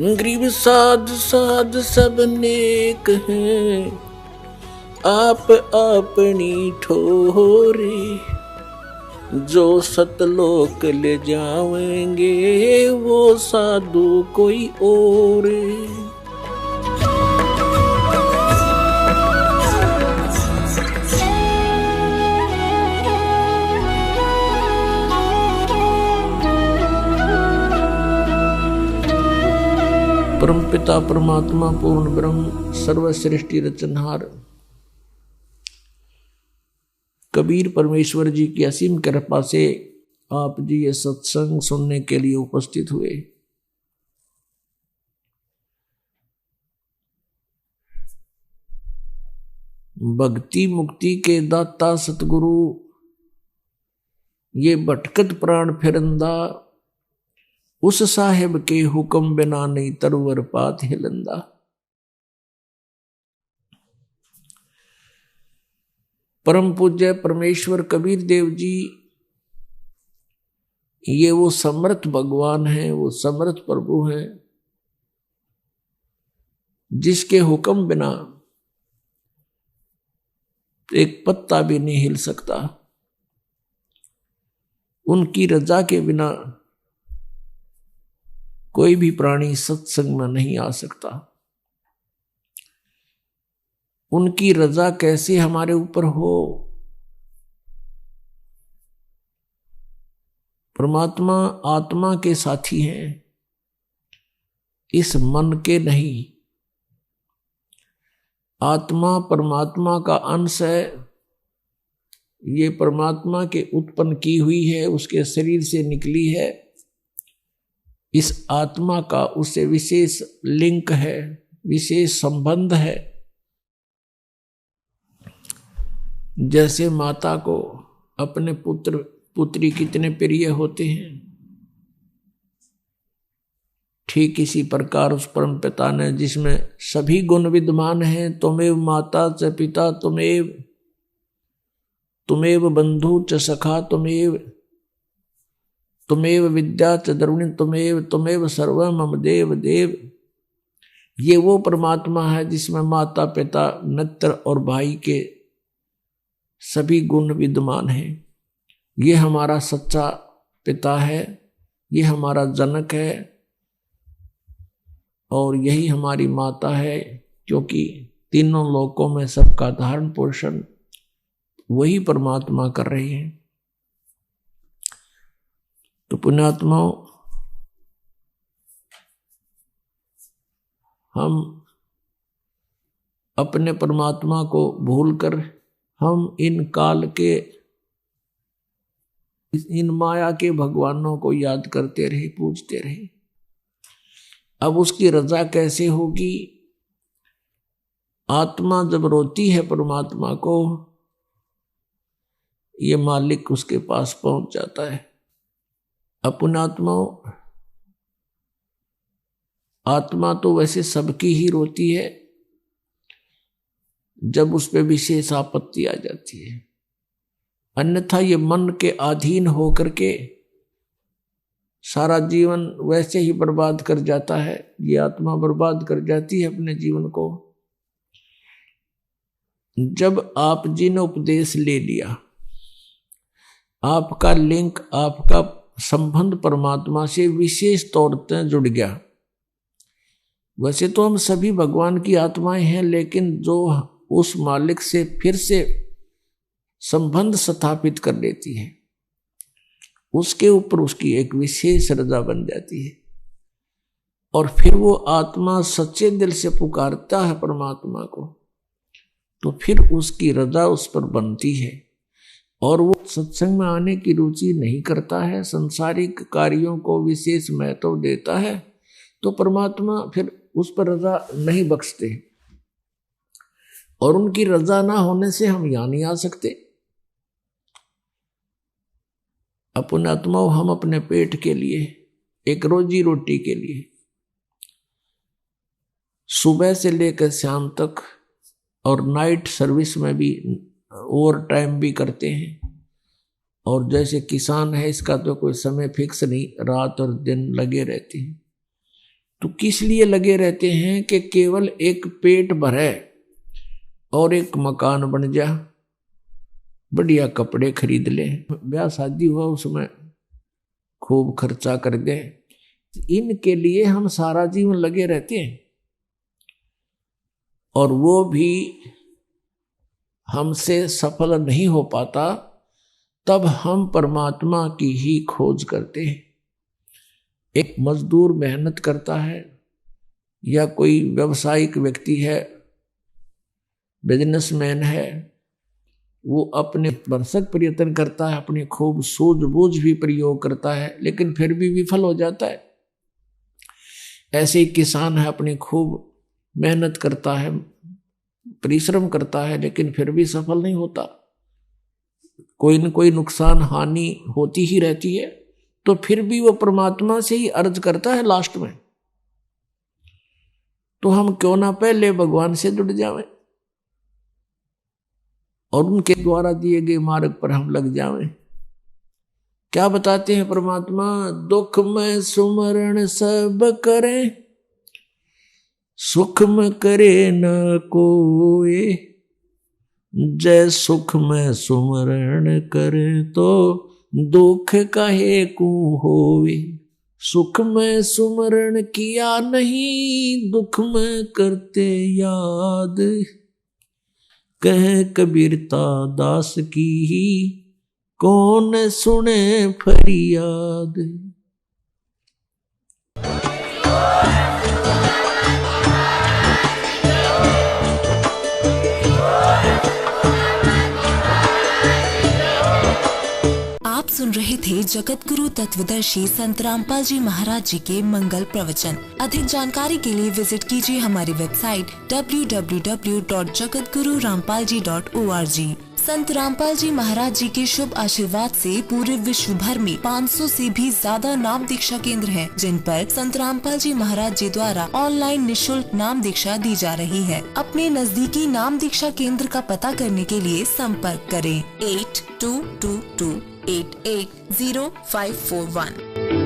गरीब साध साध सब नेक हैं, आप अपनी ठोरे। जो सतलोक ले जाएंगे वो साधु कोई और। परमपिता परमात्मा पूर्ण ब्रह्म सर्वश्रेष्ठी रचनहार कबीर परमेश्वर जी की असीम कृपा से आप जी ये सत्संग सुनने के लिए उपस्थित हुए। भक्ति मुक्ति के दाता सतगुरु, ये भटकत प्राण फिरंदा, उस साहेब के हुक्म बिना नहीं तरवर पात हिलंदा। परम पूज्य परमेश्वर कबीर देव जी, ये वो समर्थ भगवान हैं, वो समर्थ प्रभु हैं, जिसके हुक्म बिना एक पत्ता भी नहीं हिल सकता। उनकी रजा के बिना कोई भी प्राणी सत्संग में नहीं आ सकता। उनकी रजा कैसे हमारे ऊपर हो? परमात्मा आत्मा के साथी हैं, इस मन के नहीं। आत्मा परमात्मा का अंश है, ये परमात्मा के उत्पन्न की हुई है, उसके शरीर से निकली है। इस आत्मा का उससे विशेष लिंक है, विशेष संबंध है। जैसे माता को अपने पुत्र पुत्री कितने प्रिय होते हैं, ठीक इसी प्रकार उस परम पिता ने, जिसमें सभी गुण विद्यमान हैं, तुमेव माता च पिता तुमेव, तुमेव बंधु च सखा तुमेव, तुमेव विद्या च द्रविणी तुमेव, तुमेव सर्व मम देव देव। ये वो परमात्मा है जिसमें माता पिता मित्र और भाई के सभी गुण विद्यमान हैं। ये हमारा सच्चा पिता है, ये हमारा जनक है और यही हमारी माता है, क्योंकि तीनों लोकों में सबका धारण पोषण वही परमात्मा कर रहे हैं। तो पुण्यात्माओं, हम अपने परमात्मा को भूलकर हम इन काल के, इन माया के भगवानों को याद करते रहे, पूजते रहे। अब उसकी रजा कैसे होगी? आत्मा जब रोती है परमात्मा को, ये मालिक उसके पास पहुंच जाता है। पुण्यात्माओं, आत्मा तो वैसे सबकी ही रोती है जब उस पे विशेष आपत्ति आ जाती है, अन्यथा ये मन के अधीन होकर के सारा जीवन वैसे ही बर्बाद कर जाता है। ये आत्मा बर्बाद कर जाती है अपने जीवन को। जब आप जी ने उपदेश ले लिया, आपका लिंक, आपका संबंध परमात्मा से विशेष तौर पर जुड़ गया। वैसे तो हम सभी भगवान की आत्माएं हैं, लेकिन जो उस मालिक से फिर से संबंध स्थापित कर लेती है, उसके ऊपर उसकी एक विशेष रजा बन जाती है। और फिर वो आत्मा सच्चे दिल से पुकारता है परमात्मा को, तो फिर उसकी रजा उस पर बनती है। और वो सत्संग में आने की रुचि नहीं करता है, संसारिक कार्यों को विशेष महत्व देता है, तो परमात्मा फिर उस पर रजा नहीं बख्शते। और उनकी रजा ना होने से हम यहां नहीं आ सकते। अपने आत्माओं, हम अपने पेट के लिए, एक रोजी रोटी के लिए सुबह से लेकर शाम तक और नाइट सर्विस में भी ओवर टाइम भी करते हैं। और जैसे किसान है, इसका तो कोई समय फिक्स नहीं, रात और दिन लगे रहते हैं। तो किस लिए लगे रहते हैं कि केवल एक पेट भरे और एक मकान बन जा, बढ़िया कपड़े खरीद ले, ब्याह शादी हुआ उसमें खूब खर्चा कर दे। इनके लिए हम सारा जीवन लगे रहते हैं और वो भी हमसे सफल नहीं हो पाता। तब हम परमात्मा की ही खोज करते हैं। एक मजदूर मेहनत करता है या कोई व्यावसायिक व्यक्ति है, बिजनेसमैन है, वो अपने भरसक प्रयत्न करता है, अपनी खूब सूझबूझ भी प्रयोग करता है, लेकिन फिर भी विफल हो जाता है। ऐसे ही किसान है, अपनी खूब मेहनत करता है, परिश्रम करता है, लेकिन फिर भी सफल नहीं होता। कोई न कोई नुकसान हानि होती ही रहती है। तो फिर भी वो परमात्मा से ही अर्ज करता है लास्ट में। तो हम क्यों ना पहले भगवान से जुड़ जावें और उनके द्वारा दिए गए मार्ग पर हम लग जावें। क्या बताते हैं परमात्मा? दुख में सुमरण सब करें, सुख में करे न कोई। जय सुख में सुमरण करे तो दुख काहे को होवे। सुख में सुमरण किया नहीं, दुख में करते याद। कह कबीरता दास की ही कौन सुने फरियाद। आप सुन रहे थे जगत गुरु तत्वदर्शी संत रामपाल जी महाराज जी के मंगल प्रवचन। अधिक जानकारी के लिए विजिट कीजिए हमारी वेबसाइट www.jagatgururampalji.org। संत रामपाल जी महाराज जी के शुभ आशीर्वाद से पूरे विश्व भर में 500 से भी ज्यादा नाम दीक्षा केंद्र हैं, जिन पर संत रामपाल जी महाराज जी द्वारा ऑनलाइन निशुल्क नाम दीक्षा दी जा रही है। अपने नजदीकी नाम दीक्षा केंद्र का पता करने के लिए संपर्क करें 8222880541।